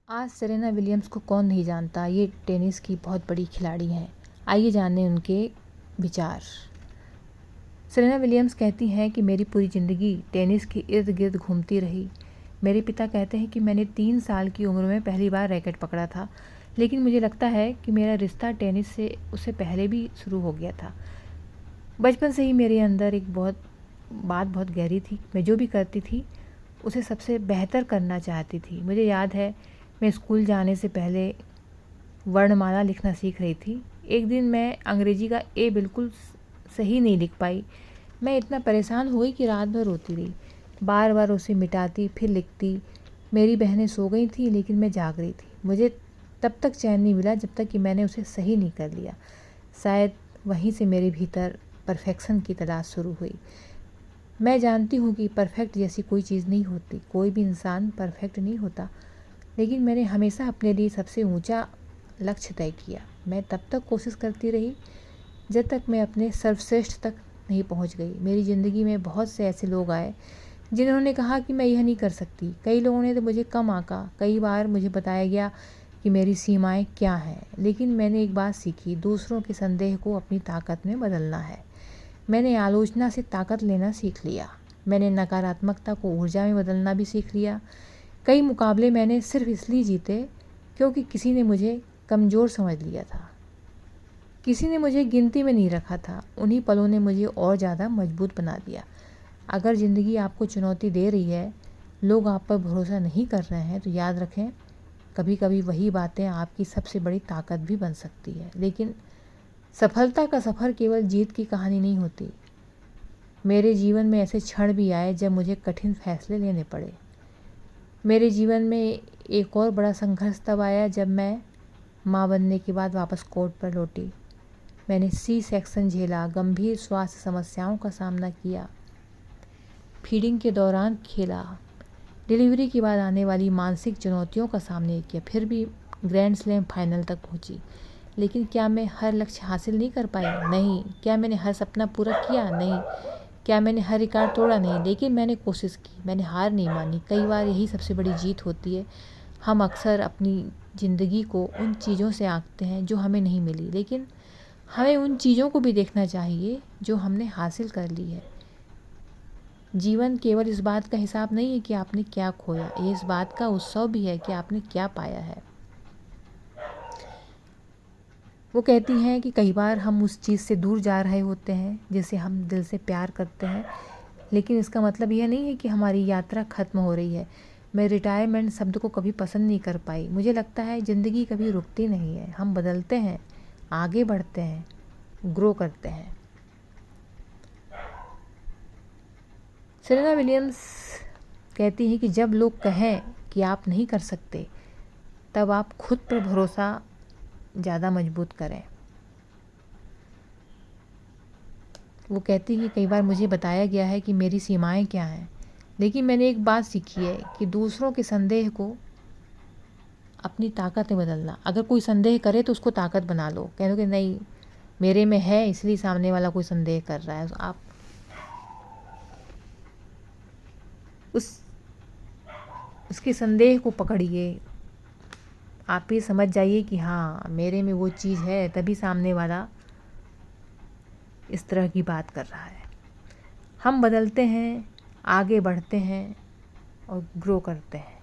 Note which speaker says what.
Speaker 1: आज Serena Williams को कौन नहीं जानता। ये टेनिस की बहुत बड़ी खिलाड़ी हैं। आइए जानें उनके विचार। सेरेना विलियम्स कहती हैं कि मेरी पूरी ज़िंदगी टेनिस के इर्द गिर्द घूमती रही। मेरे पिता कहते हैं कि मैंने 3 साल की उम्र में पहली बार रैकेट पकड़ा था, लेकिन मुझे लगता है कि मेरा रिश्ता टेनिस से उससे पहले भी शुरू हो गया था। बचपन से ही मेरे अंदर एक बात बहुत गहरी थी। मैं जो भी करती थी उसे सबसे बेहतर करना चाहती थी। मुझे याद है, मैं स्कूल जाने से पहले वर्णमाला लिखना सीख रही थी। एक दिन मैं अंग्रेजी का ए बिल्कुल सही नहीं लिख पाई। मैं इतना परेशान हो गई कि रात भर रोती रही, बार बार उसे मिटाती फिर लिखती। मेरी बहनें सो गई थी लेकिन मैं जाग रही थी। मुझे तब तक चैन नहीं मिला जब तक कि मैंने उसे सही नहीं कर लिया। शायद वहीं से मेरे भीतर परफेक्शन की तलाश शुरू हुई। मैं जानती हूँ कि परफेक्ट जैसी कोई चीज़ नहीं होती, कोई भी इंसान परफेक्ट नहीं होता, लेकिन मैंने हमेशा अपने लिए सबसे ऊंचा लक्ष्य तय किया। मैं तब तक कोशिश करती रही जब तक मैं अपने सर्वश्रेष्ठ तक नहीं पहुंच गई। मेरी ज़िंदगी में बहुत से ऐसे लोग आए जिन्होंने कहा कि मैं यह नहीं कर सकती। कई लोगों ने तो मुझे कम आंका। कई बार मुझे बताया गया कि मेरी सीमाएं क्या हैं, लेकिन मैंने एक बात सीखी, दूसरों के संदेह को अपनी ताकत में बदलना है। मैंने आलोचना से ताकत लेना सीख लिया। मैंने नकारात्मकता को ऊर्जा में बदलना भी सीख लिया। कई मुकाबले मैंने सिर्फ इसलिए जीते क्योंकि किसी ने मुझे कमज़ोर समझ लिया था, किसी ने मुझे गिनती में नहीं रखा था। उन्हीं पलों ने मुझे और ज़्यादा मजबूत बना दिया। अगर ज़िंदगी आपको चुनौती दे रही है, लोग आप पर भरोसा नहीं कर रहे हैं, तो याद रखें, कभी कभी वही बातें आपकी सबसे बड़ी ताकत भी बन सकती है। लेकिन सफलता का सफ़र केवल जीत की कहानी नहीं होती। मेरे जीवन में ऐसे क्षण भी आए जब मुझे कठिन फैसले लेने पड़े। मेरे जीवन में एक और बड़ा संघर्ष तब आया जब मैं माँ बनने के बाद वापस कोर्ट पर लौटी। मैंने सी सेक्शन झेला, गंभीर स्वास्थ्य समस्याओं का सामना किया, फीडिंग के दौरान खेला, डिलीवरी के बाद आने वाली मानसिक चुनौतियों का सामना किया, फिर भी ग्रैंड स्लैम फाइनल तक पहुंची। लेकिन क्या मैं हर लक्ष्य हासिल नहीं कर पाई? नहीं। क्या मैंने हर सपना पूरा किया? नहीं। क्या मैंने हर रिकॉर्ड तोड़ा? नहीं। लेकिन मैंने कोशिश की, मैंने हार नहीं मानी। कई बार यही सबसे बड़ी जीत होती है। हम अक्सर अपनी ज़िंदगी को उन चीज़ों से आंकते हैं जो हमें नहीं मिली, लेकिन हमें उन चीज़ों को भी देखना चाहिए जो हमने हासिल कर ली है। जीवन केवल इस बात का हिसाब नहीं है कि आपने क्या खोया, ये इस बात का उत्सव भी है कि आपने क्या पाया है। वो कहती हैं कि कई बार हम उस चीज़ से दूर जा रहे होते हैं जिसे हम दिल से प्यार करते हैं, लेकिन इसका मतलब यह नहीं है कि हमारी यात्रा ख़त्म हो रही है। मैं रिटायरमेंट शब्द को कभी पसंद नहीं कर पाई। मुझे लगता है ज़िंदगी कभी रुकती नहीं है। हम बदलते हैं, आगे बढ़ते हैं, ग्रो करते हैं। सेरेना विलियम्स कहती हैं कि जब लोग कहें कि आप नहीं कर सकते, तब आप खुद पर भरोसा ज़्यादा मजबूत करें। वो कहती हैं कि कई बार मुझे बताया गया है कि मेरी सीमाएं क्या हैं, लेकिन मैंने एक बात सीखी है कि दूसरों के संदेह को अपनी ताकत में बदलना। अगर कोई संदेह करे तो उसको ताकत बना लो। कह दो कि नहीं, मेरे में है इसलिए सामने वाला कोई संदेह कर रहा है। आप उसके संदेह को पकड़िए। आप ये समझ जाइए कि हाँ, मेरे में वो चीज़ है, तभी सामने वाला इस तरह की बात कर रहा है। हम बदलते हैं, आगे बढ़ते हैं और ग्रो करते हैं।